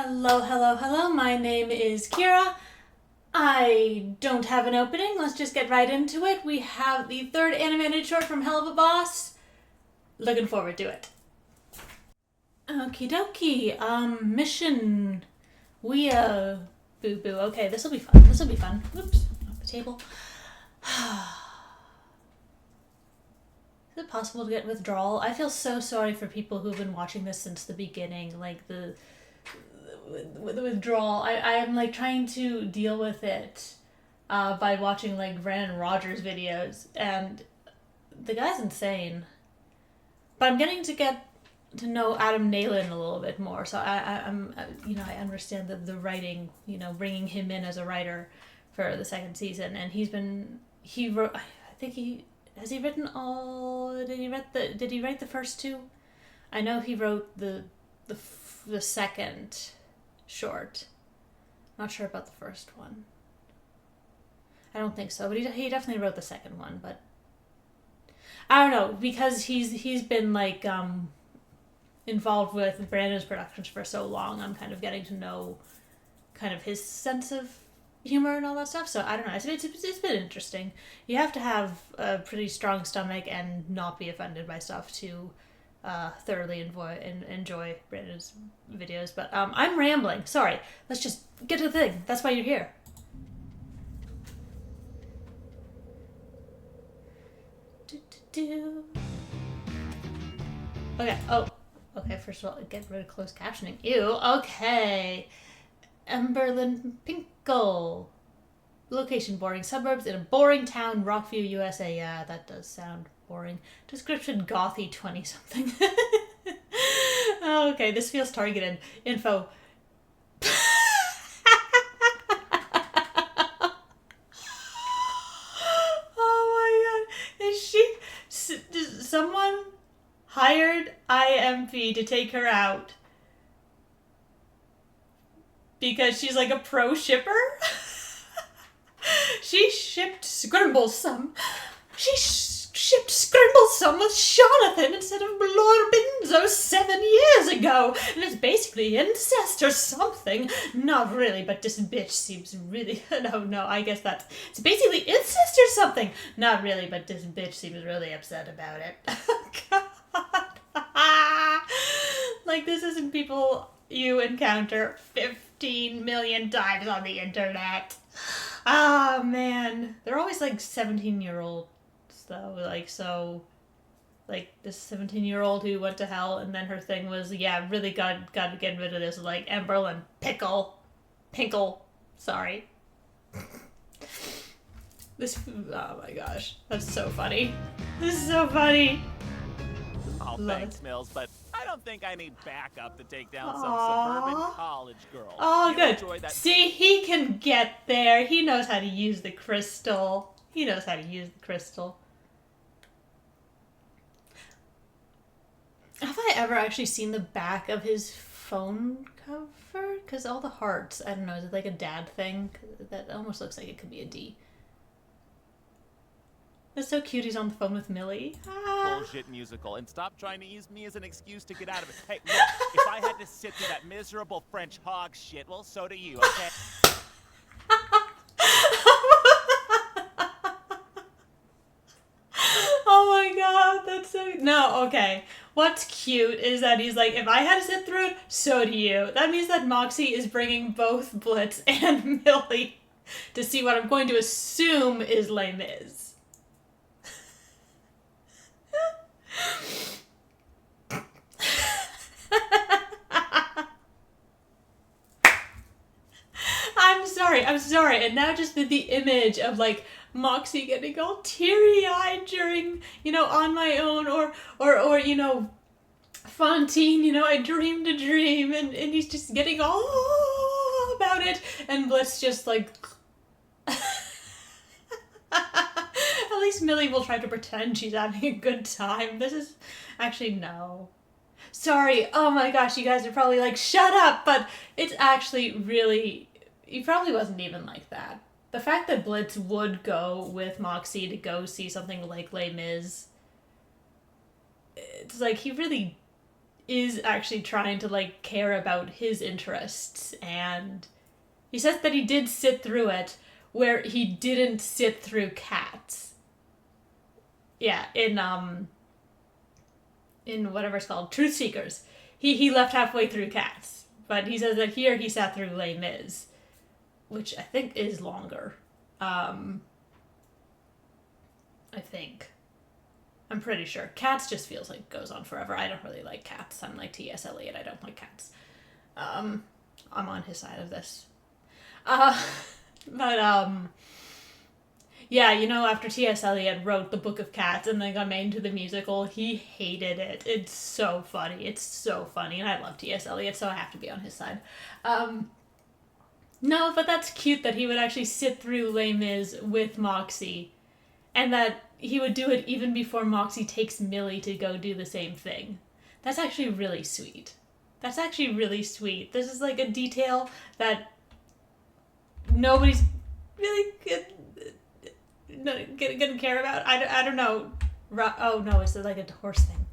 Hello, hello, hello. My name is Kira. I don't have an opening. Let's just get right into it. We have the third animated short from Helluva Boss. Looking forward to it. Okie dokie. Mission Weeaboo. Okay, this will be fun. This will be fun. Whoops, off the table. Is it possible to get withdrawal? I feel so sorry for people who've been watching this since the beginning. Like the withdrawal. I am like trying to deal with it by watching like Brandon Rogers videos, and the guy's insane. But I'm getting to get to know Adam Nalen a little bit more, so I'm I understand the writing, bringing him in as a writer for the second season, and he wrote. I think he has he written all. Did he write the first two? I know he wrote the second short. Not sure about the first one. I don't think so, but he definitely wrote the second one. But I don't know, because he's been like involved with Brandon's productions for so long. I'm kind of getting to know kind of his sense of humor and all that stuff. So I don't know. It's been interesting. You have to have a pretty strong stomach and not be offended by stuff to thoroughly enjoy Brandon's videos. But I'm rambling. Sorry. Let's just get to the thing. That's why you're here. Okay. Oh. Okay. First of all, get rid of closed captioning. Ew. Okay. Emberlyn Pinkle. Location: boring suburbs in a boring town, Rockview, USA. Yeah, that does sound boring. Description: gothy 20-something. Okay, this feels targeted. Info. Oh my god. Is someone hired IMP to take her out because she's like a pro shipper? She shipped Scrimblesome. Shipped Scrimblesome with Jonathan instead of Lord Benzo 7 years ago. And it's basically incest or something. Not really, but this bitch seems really... No, I guess it's basically incest or something. Not really, but this bitch seems really upset about it. God. Like, this isn't people you encounter 15 million times on the internet. Oh, man. They're always, like, 17-year-olds, though. Like, this 17-year-old who went to hell, and then her thing was, yeah, really got to get rid of this, like, Emberlyn Pinkle. Sorry. Oh my gosh. That's so funny. This is so funny. Oh, thanks, Mills, but I don't think I need backup to take down some suburban college girl. Oh, You good. enjoy that. See, he can get there. He knows how to use the crystal. Have I ever actually seen the back of his phone cover? Because all the hearts, I don't know, is it like a dad thing? That almost looks like it could be a D. That's so cute. He's on the phone with Millie. Bullshit musical, and stop trying to use me as an excuse to get out of it. Hey, look, if I had to sit through that miserable French hog shit, well, so do you, okay? Oh my god, that's so... No, okay. What's cute is that he's like, if I had to sit through it, so do you. That means that Moxie is bringing both Blitz and Millie to see what I'm going to assume is Les Mis. I'm sorry. And now just the image of like Moxie getting all teary-eyed during, On My Own or Fontaine, I dreamed a dream, and he's just getting all about it, and Bliss just like... At least Millie will try to pretend she's having a good time. This is... Actually, no. Sorry. Oh my gosh, you guys are probably like, shut up! But it's actually really... He probably wasn't even like that. The fact that Blitz would go with Moxie to go see something like Les Mis, it's like he really is actually trying to, like, care about his interests, and he says that he did sit through it, where he didn't sit through cats. Yeah, in whatever it's called, Truth Seekers. He left halfway through cats, but he says that here he sat through Les Mis, which I think is longer. I think. I'm pretty sure. Cats just feels like goes on forever. I don't really like cats. I'm like T.S. Eliot. I don't like cats. I'm on his side of this. Yeah, you know, after T.S. Eliot wrote The Book of Cats and then got made into the musical, he hated it. It's so funny. It's so funny. And I love T.S. Eliot, so I have to be on his side. No, but that's cute that he would actually sit through Les Mis with Moxie. And that he would do it even before Moxie takes Millie to go do the same thing. That's actually really sweet. That's actually really sweet. This is like a detail that nobody's really gonna care about. I don't know. Oh no, it's like a horse thing.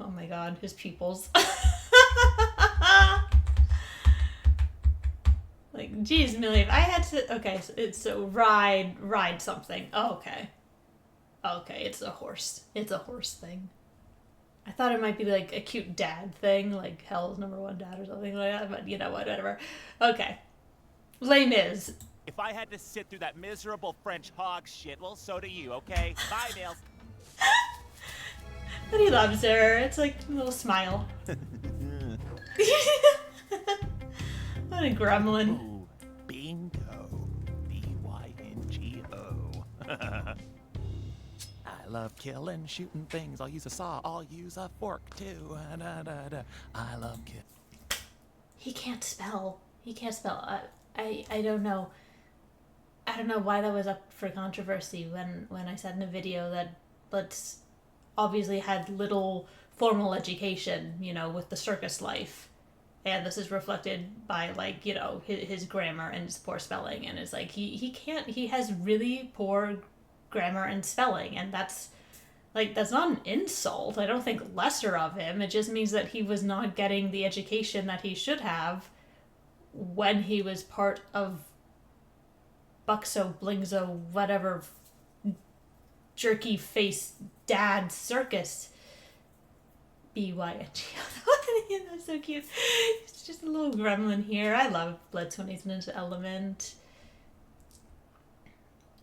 Oh my god, his pupils. Like, geez, Millie, if I had to... Okay, so ride something. Oh, okay. Okay, it's a horse. It's a horse thing. I thought it might be like a cute dad thing, like Hell's #1 dad or something like that, but you know what, whatever. Okay. Les Mis. If I had to sit through that miserable French hog shit, well, so do you, okay? Bye, Mills. But he loves her. It's like a little smile. What a gremlin. Ooh, bingo. B-Y-N-G-O. I love killing, shooting things. I'll use a saw. I'll use a fork, too. I love killing. He can't spell. He can't spell. I don't know. I don't know why that was up for controversy when I said in a video that Blitz obviously had little formal education, you know, with the circus life. And this is reflected by, like, you know, his grammar and his poor spelling. And it's like, he has really poor grammar and spelling. And that's, like, that's not an insult. I don't think lesser of him. It just means that he was not getting the education that he should have when he was part of Buxo, Blingzo, whatever jerky face dad circus. B-Y-N-G. That's so cute. It's just a little gremlin here. I love Blitz when he's in his element.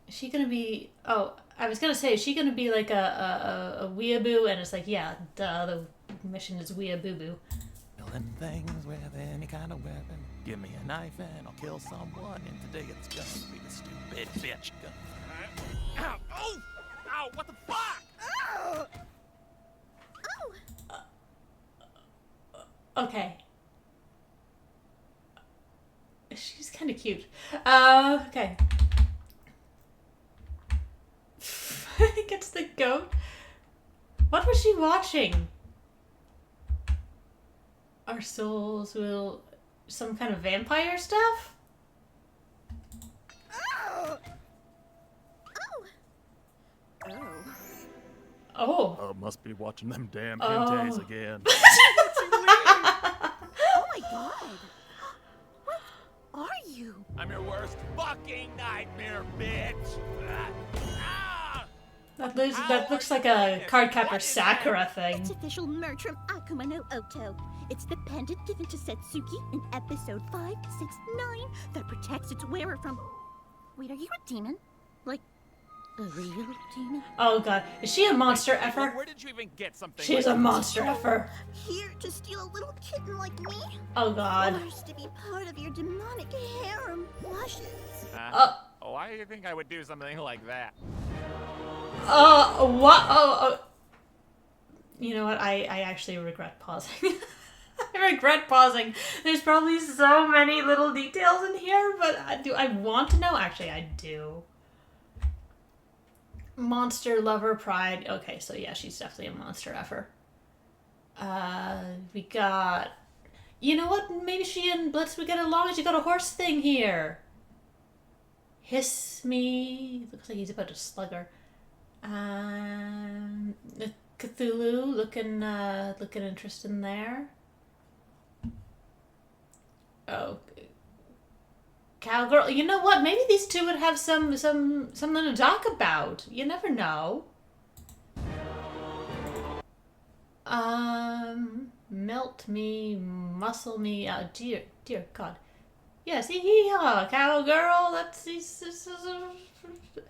Is she gonna be... Oh, I was gonna say, is she gonna be like a weeaboo? And it's like, yeah, duh, the mission is weeaboo. Killing things with any kind of weapon. Give me a knife and I'll kill someone. And today it's gonna be the stupid bitch. Ow! Oh! Ow! What the fuck? Oh! Okay. She's kind of cute. Okay. Gets the goat. What was she watching? Our souls will... Some kind of vampire stuff? Oh! Oh! Oh. Oh, must be watching them damn hentais again. Oh my god! What are you? I'm your worst fucking nightmare, bitch! Ah! That looks like a Cardcaptor Sakura thing. It's official merch from Akuma no Oto. It's the pendant given to Setsuki in episode 569 that protects its wearer from... Wait, are you a demon? Like, a real demon? Oh god. Is she a monster effer? Where did you even get something? She's like a monster effer. Here to steal a little kitten like me? Oh god. Forced to be part of your demonic harem blushes. Why do you think I would do something like that? What? Oh. You know what? I actually regret pausing. I regret pausing. There's probably so many little details in here, but do I want to know? Actually, I do. Monster lover pride. Okay, so yeah, she's definitely a monster effer. We got... You know what? Maybe she and Blitz would get along. She got a horse thing here. Hiss me. Looks like he's about to slug her. The Cthulhu looking interesting there. Oh, cowgirl. You know what? Maybe these two would have something to talk about. You never know. Melt me, muscle me. Oh, dear God. Yes, hee-haw, cowgirl.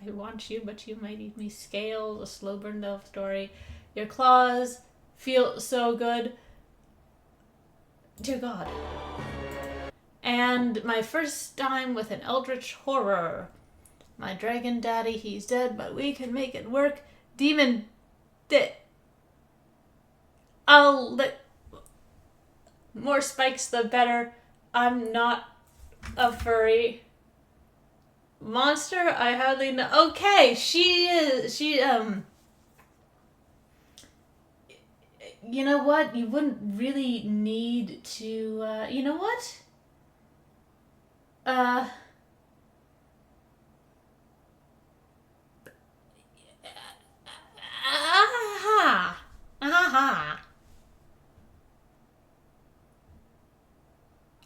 I want you, but you might eat me. Scale, a slow burn love story. Your claws feel so good. Dear God. And my first time with an eldritch horror. My dragon daddy, he's dead, but we can make it work. Demon, I'll let more spikes the better. I'm not a furry. Monster, I hardly know. Okay, she you know what? You wouldn't really need to, you know what? Aha.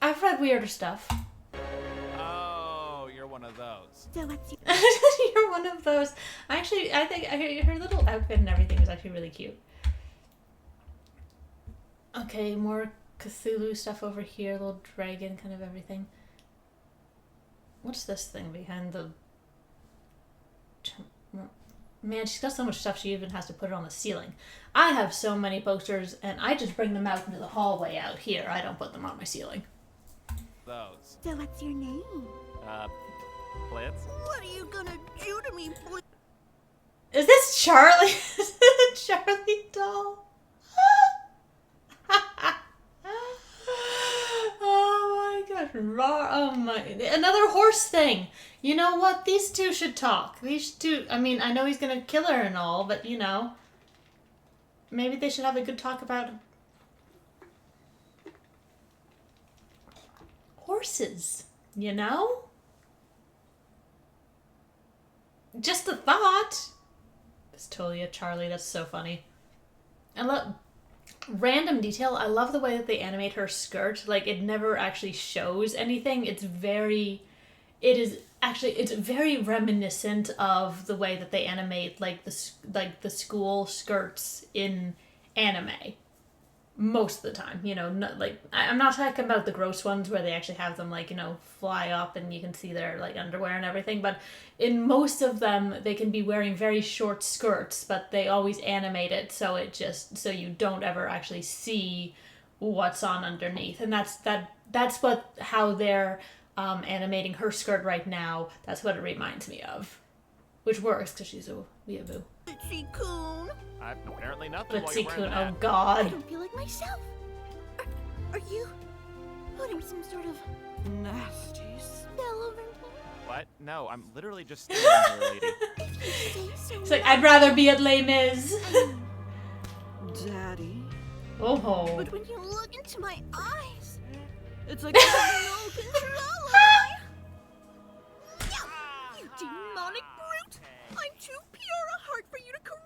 I've read weirder stuff. Oh, you're one of those. So what's You're one of those. I think her little outfit and everything is actually really cute. Okay, more Cthulhu stuff over here. Little dragon, kind of everything. What's this thing behind the... Man, she's got so much stuff she even has to put it on the ceiling. I have so many posters, and I just bring them out into the hallway out here. I don't put them on my ceiling. Those. So what's your name? Blitz? What are you gonna do to me, Blitz? Is this Charlie? Is this a Charlie doll? Oh my gosh. Oh my. Another horse thing. You know what? These two should talk. These two, I mean, I know he's gonna kill her and all, but you know. Maybe they should have a good talk about horses. You know? Just a thought. It's totally a Charlie. That's so funny. I love random detail. I love the way that they animate her skirt. Like, it never actually shows anything. It's very reminiscent of the way that they animate like the school skirts in anime. Most of the time, you know, I'm not talking about the gross ones where they actually have them like, you know, fly up and you can see their like underwear and everything, but in most of them they can be wearing very short skirts, but they always animate it so you don't ever actually see what's on underneath. And that's how they're animating her skirt right now. That's what it reminds me of, which works because she's a weeaboo. Blitzy-kun. Apparently nothing while Blitzy you're wearing Kun, that. oh I god. don't feel like myself. Are you putting some sort of nasty spell over me? What? No, I'm literally just standing here, lady. If you say so. It's like, I'd rather be at Les Mis. Daddy. Oh. But when you look into my eyes, it's like I have no control of me. You demonic brute! I'm too pure a heart for you to corrupt.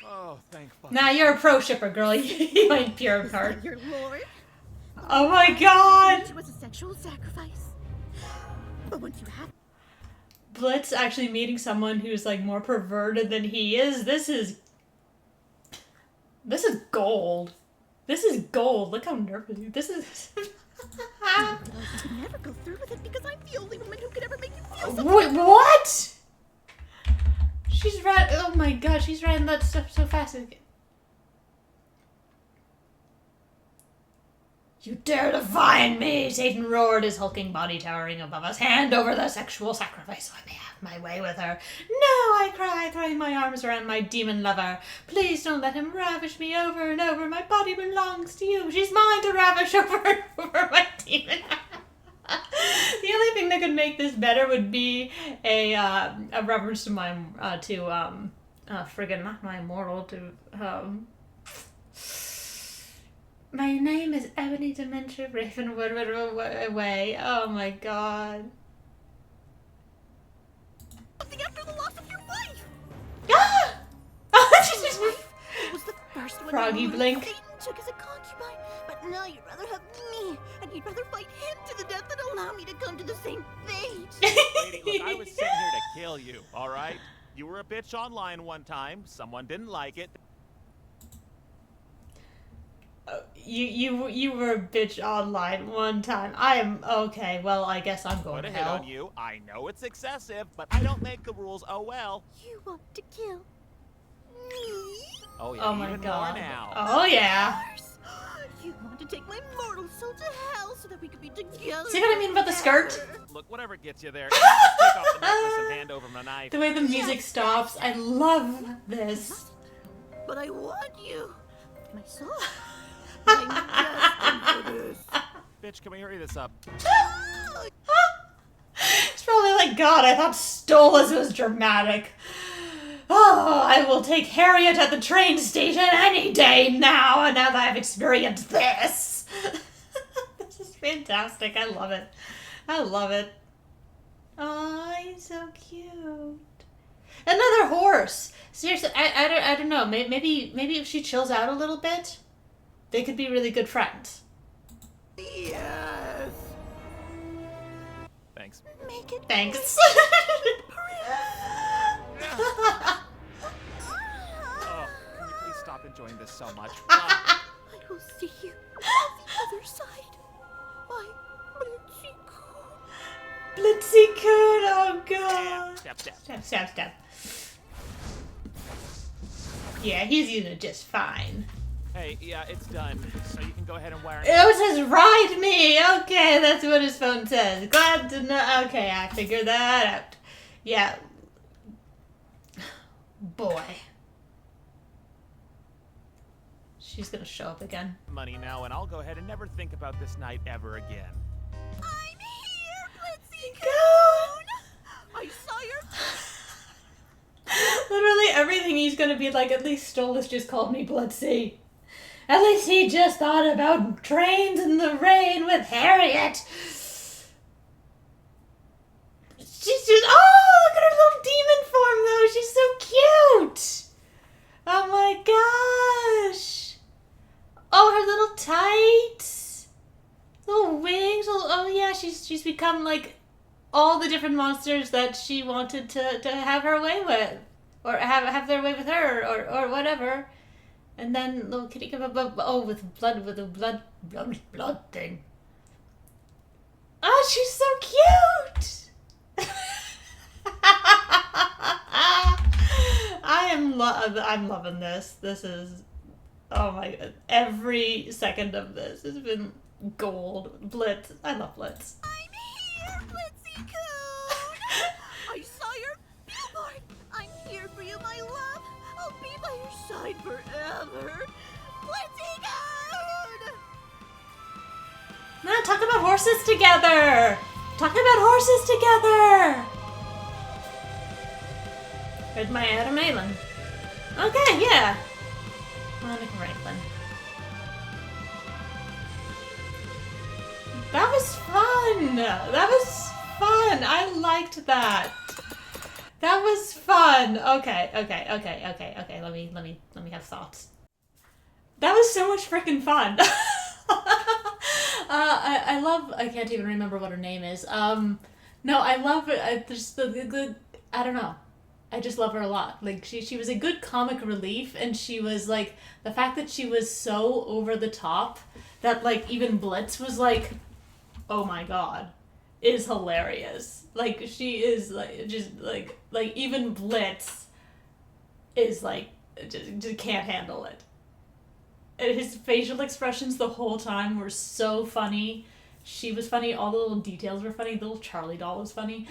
Oh, thank fuck. Nah, you're a pro shipper, girl. You ain't pure of heart. Your lord. Oh my god! It was a sexual sacrifice. But once you have Blitz actually meeting someone who's like more perverted than he is. This is gold. This is gold. Look how nervous you. This is. I could never go through with it because I'm the only woman who could ever make you feel something. Wait, what? She's right. Oh my god, she's writing that stuff so fast. You dare to find me! Satan roared, his hulking body towering above us. Hand over the sexual sacrifice so I may have my way with her. No, I cried, throwing my arms around my demon lover. Please don't let him ravish me over and over. My body belongs to you. She's mine to ravish over and over, my demon. The only thing that could make this better would be a reference to my friggin' not my immortal to my name is Ebony Dementia Ravenwood away. Oh my god. Something after the loss of your wife. Ah! doggy blink. Satan took as a concubine, but now you'd rather have me, and you'd rather fight him to the death than allow me to come to the same fate. Lady, look, I was sent here to kill you, all right? You were a bitch online one time. Someone didn't like it. You were a bitch online one time. I am okay. Well, I guess I'm going Put to a hit hell. on you. I know it's excessive, but I don't make the rules. Oh well. You want to kill me? Oh yeah. Oh my even god. More now. Oh yeah. You want to take my mortal soul to hell so that we could be together? See what I mean about the skirt? forever? Look, whatever gets you there. You just take off the necklace and hand over my knife. The way the music stops, I love this. But I want you. My soul. I'm destined for this. Bitch, can we hurry this up? It's probably like, God, I thought Stolas was dramatic. Oh, I will take Harriet at the train station any day now that I've experienced this. This is fantastic. I love it. I love it. Oh, he's so cute. Another horse. Seriously, I don't know. Maybe if she chills out a little bit, they could be really good friends. Yes. Thanks. Make it. Thanks. Oh, can you please stop enjoying this so much? I will see you on the other side. My Blitzy cool. Blitzy coon, oh god. Step, step. Step, step, step. Yeah, he's doing just fine. Hey, yeah, it's done. So you can go ahead and wire it. Oh, it says ride me. Okay, that's what his phone says. Glad to know. Okay, I figured that out. Yeah. Boy. She's gonna show up again. Money now, and I'll go ahead and never think about this night ever again. I'm here, Blitzy Coon! I saw your. Literally everything he's gonna be like, at least Stolas just called me Blitzy. At least he just thought about trains in the rain with Harriet. She's just, oh, look at her little demon form though. She's so cute. Oh my gosh. Oh, her little tights. Little wings. Oh yeah, she's become like all the different monsters that she wanted to have her way with. Or have their way with her or whatever. And then little kitty with a blood thing. Oh, she's so cute. I'm loving this. This is, oh my god, every second of this has been gold. Blitz, I love Blitz. I'm here, Blitzy Coon. I saw your billboard. I'm here for you, my love. I'll be by your side forever. Blitzy Coon. No, talk about horses together. Talk about horses together. Where's my Adam Malin? Okay, yeah. Monica Franklin. That was fun. That was fun. I liked that. That was fun. Okay. Let me have thoughts. That was so much freaking fun. I love. I can't even remember what her name is. No, I love it. Just the I don't know. I just love her a lot. Like she was a good comic relief, and she was like the fact that she was so over the top that like even Blitz was like, oh my god, is hilarious. Like she is like just like even Blitz is like just can't handle it. And his facial expressions the whole time were so funny. She was funny. All the little details were funny. The little Charlie doll was funny.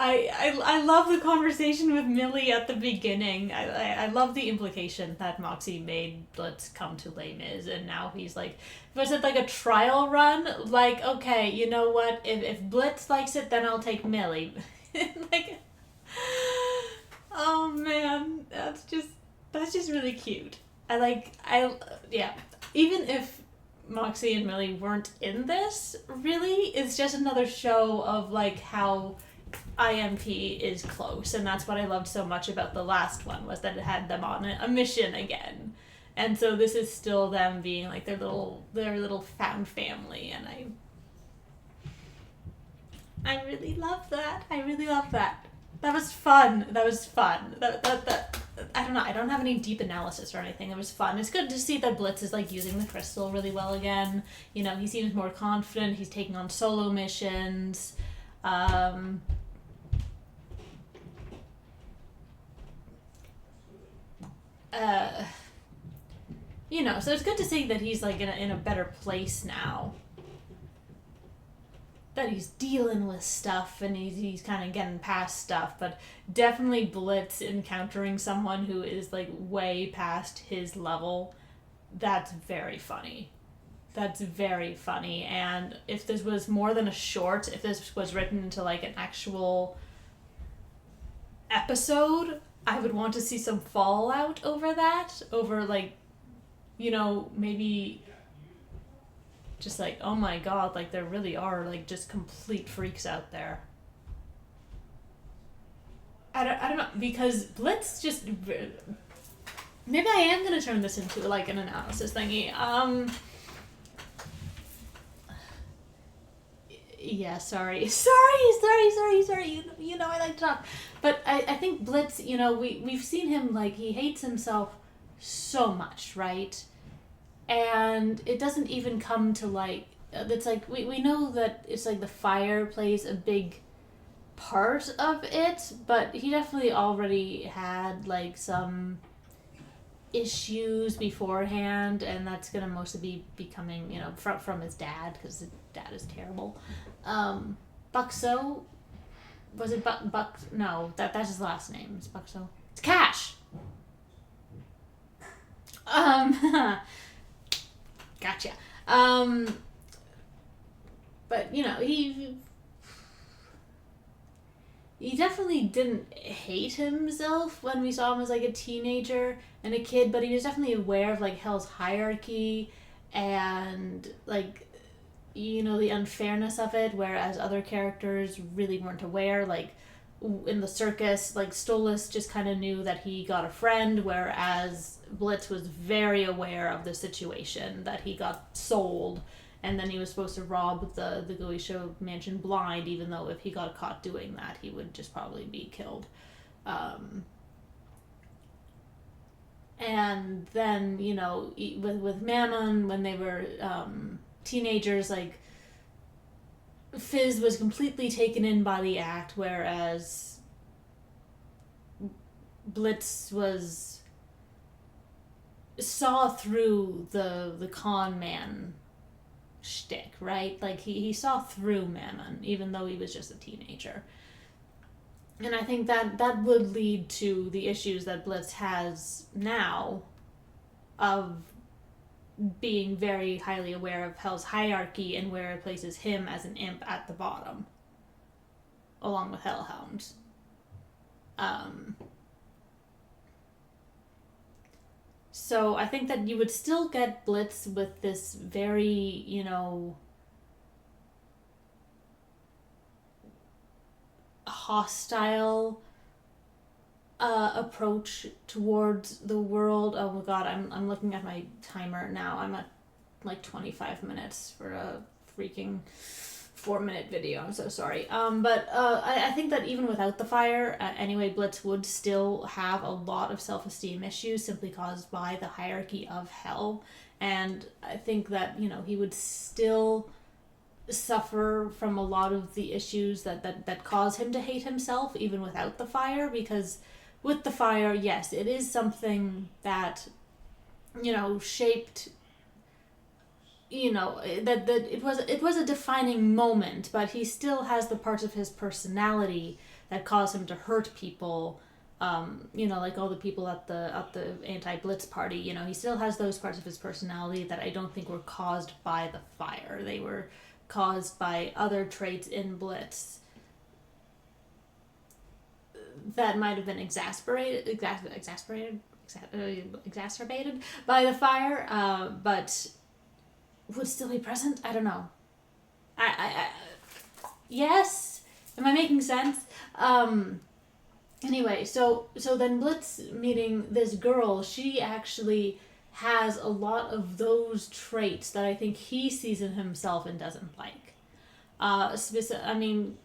I love the conversation with Millie at the beginning. I love the implication that Moxie made Blitz come to Les Mis, and now he's like, was it like a trial run? Like, okay, you know what? If Blitz likes it, then I'll take Millie. Like, oh man, that's just really cute. Yeah. Even if Moxie and Millie weren't in this, really, it's just another show of like how IMP is close, and that's what I loved so much about the last one, was that it had them on a mission again. And so this is still them being like their little found family, and I really love that. I really love that. That was fun. That I don't know. I don't have any deep analysis or anything. It was fun. It's good to see that Blitz is like using the crystal really well again. You know, he seems more confident. He's taking on solo missions. You know, so it's good to see that he's like in a better place now. That he's dealing with stuff and he's kind of getting past stuff, but definitely Blitz encountering someone who is like way past his level, that's very funny. That's very funny. And if this was more than a short, if this was written into like an actual episode, I would want to see some fallout over that, over like, you know, maybe just like, oh my god, like there really are like just complete freaks out there. I don't know, because Blitz just, maybe I am gonna turn this into like an analysis thingy. Yeah, sorry. You know I like to talk, but I think Blitz, you know, we've seen him like he hates himself so much, right? And it doesn't even come to like, it's like, we know that it's like the fire plays a big part of it, but he definitely already had like some issues beforehand, and that's gonna mostly be coming, you know, from his dad, because his dad is terrible. Buxo, was it Buck? No, that's his last name. It's Buxo. It's Cash. Gotcha. But you know, he definitely didn't hate himself when we saw him as like a teenager and a kid, but he was definitely aware of like Hell's hierarchy and like, you know, the unfairness of it, whereas other characters really weren't aware. Like in the circus, like Stolas just kind of knew that he got a friend, whereas Blitz was very aware of the situation, that he got sold, and then he was supposed to rob the Goetia mansion blind, even though if he got caught doing that, he would just probably be killed. And then, you know, with Mammon, when they were teenagers, like Fizz was completely taken in by the act, whereas Blitz saw through the con man shtick, right? Like he saw through Mammon, even though he was just a teenager. And I think that would lead to the issues that Blitz has now of being very highly aware of Hell's hierarchy and where it places him as an imp at the bottom, along with Hellhounds. So I think that you would still get Blitz with this very, you know, hostile approach towards the world. Oh my god, I'm looking at my timer now. I'm at like 25 minutes for a freaking 4-minute video. I'm so sorry. But I think that even without the fire, anyway, Blitz would still have a lot of self-esteem issues simply caused by the hierarchy of Hell. And I think that, you know, he would still suffer from a lot of the issues that cause him to hate himself even without the fire, because with the fire, yes, it is something that, you know, shaped, you know, that it was a defining moment, but he still has the parts of his personality that cause him to hurt people. You know, like all the people at the anti-Blitz party, you know, he still has those parts of his personality that I don't think were caused by the fire. They were caused by other traits in Blitz that might have been exacerbated by the fire, but would still be present. I don't know. I yes, Am I making sense? Anyway, so then Blitz meeting this girl, she actually has a lot of those traits that I think he sees in himself and doesn't like. I mean,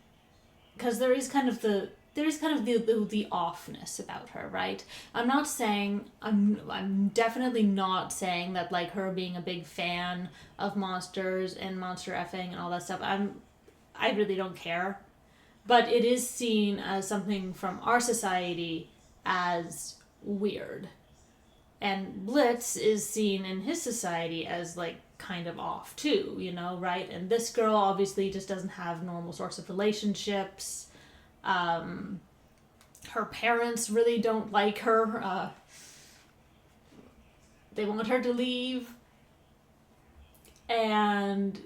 because there is kind of the offness about her, right? I'm definitely not saying that like her being a big fan of monsters and monster effing and all that stuff. I really don't care. But it is seen as something from our society as weird. And Blitz is seen in his society as like kind of off too, you know, right? And this girl obviously just doesn't have normal sorts of relationships. Her parents really don't like her. They want her to leave. And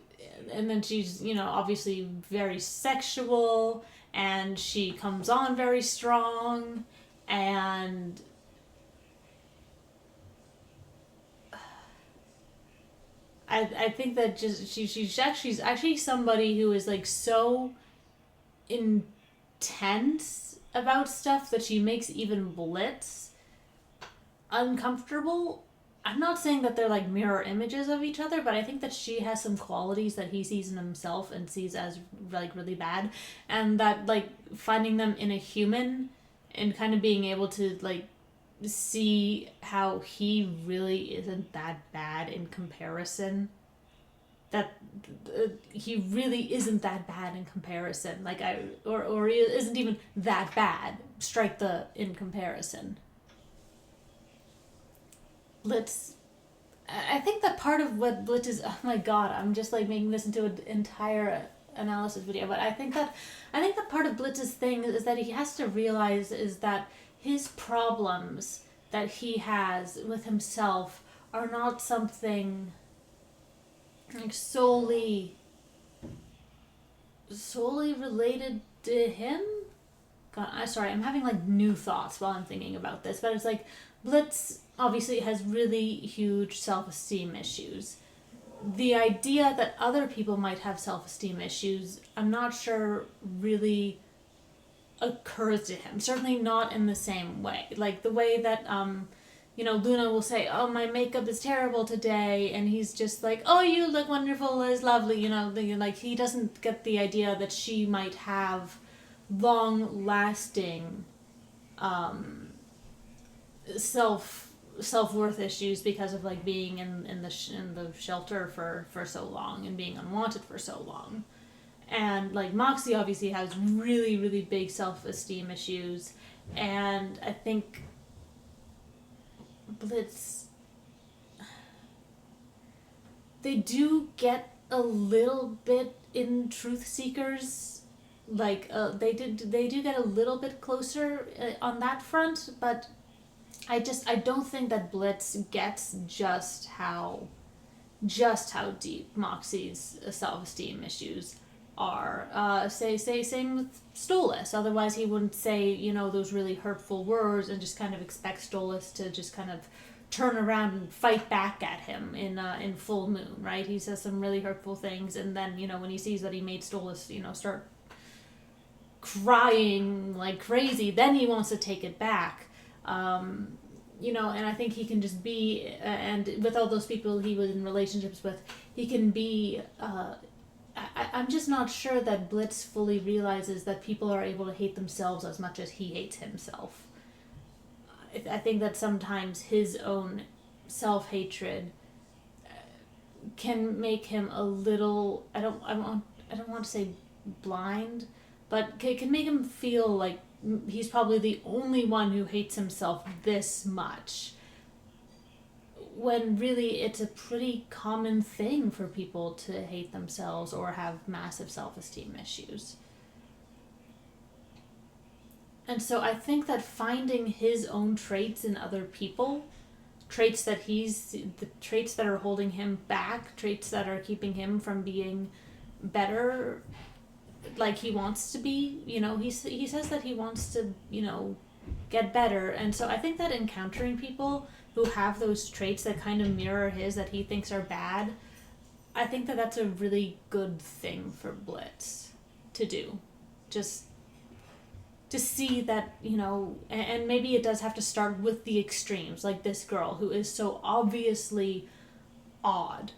then she's, you know, obviously very sexual, and she comes on very strong, and I think that just she's actually somebody who is like so intense about stuff that she makes even Blitz uncomfortable. I'm not saying that they're like mirror images of each other, but I think that she has some qualities that he sees in himself and sees as like really bad, and that like finding them in a human and kind of being able to like see how he really isn't that bad in comparison. That he really isn't that bad in comparison. Like or he isn't even that bad. Strike the in comparison. Blitz, I think that part of what Blitz is, oh my god, I'm just like making this into an entire analysis video, but I think that part of Blitz's thing is that he has to realize is that his problems that he has with himself are not something like solely related to him. God, I'm having like new thoughts while I'm thinking about this, but it's like Blitz obviously has really huge self-esteem issues. The idea that other people might have self-esteem issues, I'm not sure really occurs to him. Certainly not in the same way. Like the way that, you know, Luna will say, oh, my makeup is terrible today, and he's just like, oh, you look wonderful, it's lovely, you know, like he doesn't get the idea that she might have long-lasting self-worth issues because of like being in the shelter for so long and being unwanted for so long. And like Moxie obviously has really, really big self-esteem issues, and I think Blitz, they do get a little bit in Truth Seekers, like they do get a little bit closer on that front, but I don't think that Blitz gets just how deep Moxie's self-esteem issues are. Same with Stolas. Otherwise, he wouldn't say, you know, those really hurtful words and just kind of expect Stolas to just kind of turn around and fight back at him in Full Moon, right? He says some really hurtful things, and then, you know, when he sees that he made Stolas, you know, start crying like crazy, then he wants to take it back. You know, and I think he can just be, and with all those people he was in relationships with, he can be, I'm just not sure that Blitz fully realizes that people are able to hate themselves as much as he hates himself. I think that sometimes his own self-hatred can make him a little, I don't want to say blind, but it can make him feel like he's probably the only one who hates himself this much, when really it's a pretty common thing for people to hate themselves or have massive self-esteem issues. And so I think that finding his own traits in other people, traits that are holding him back, traits that are keeping him from being better like he wants to be, you know, he says that he wants to, you know, get better. And so I think that encountering people who have those traits that kind of mirror his that he thinks are bad, I think that that's a really good thing for Blitz to do. just to see that, you know, and maybe it does have to start with the extremes, like this girl who is so obviously odd,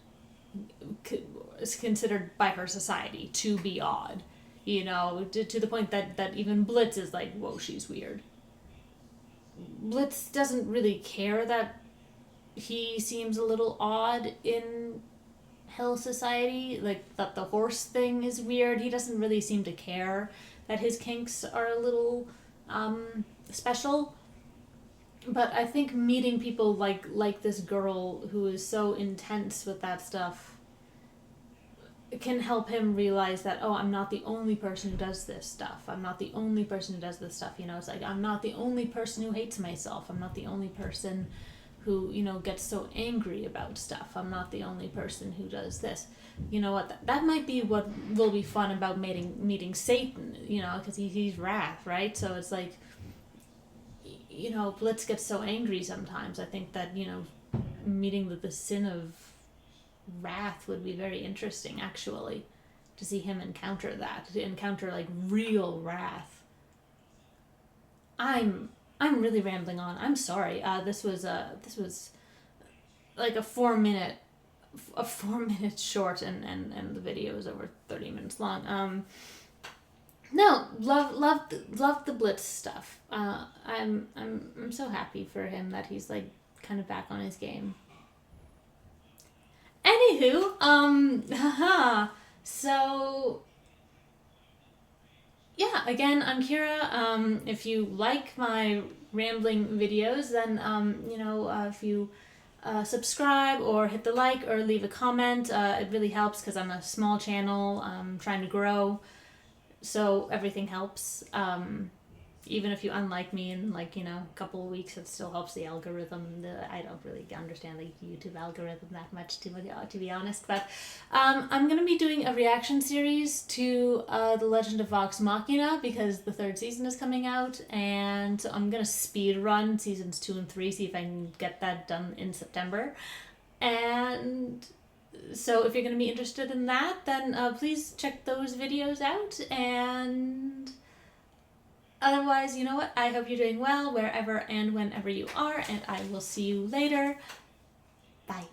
is considered by her society to be odd, you know, to the point that even Blitz is like, whoa, she's weird. Blitz doesn't really care that he seems a little odd in Hell Society, like that the horse thing is weird. He doesn't really seem to care that his kinks are a little special. But I think meeting people like this girl who is so intense with that stuff can help him realize that, oh, I'm not the only person who does this stuff. I'm not the only person who does this stuff. You know, it's like, I'm not the only person who hates myself. I'm not the only person who, you know, gets so angry about stuff. I'm not the only person who does this. You know what? That might be what will be fun about meeting Satan, you know, because he's wrath, right? So it's like, you know, Blitz gets so angry sometimes. I think that, you know, meeting the sin of wrath would be very interesting, actually, to see him encounter that, to encounter like real wrath. I'm really rambling on. I'm sorry. This was like a 4 minute short, and the video is over 30 minutes long. No, love the Blitz stuff. I'm so happy for him that he's like kind of back on his game. Anywho, so yeah, again, I'm Kira. If you like my rambling videos, then you know, if you subscribe or hit the like or leave a comment, it really helps because I'm a small channel. I'm trying to grow, so everything helps. Even if you unlike me in like, you know, a couple of weeks, it still helps the algorithm. I don't really understand the YouTube algorithm that much, to be honest. But I'm going to be doing a reaction series to The Legend of Vox Machina because the 3rd season is coming out, and so I'm going to speed run seasons 2 and 3, see if I can get that done in September. And so if you're going to be interested in that, then please check those videos out. And otherwise, you know what? I hope you're doing well wherever and whenever you are, and I will see you later. Bye.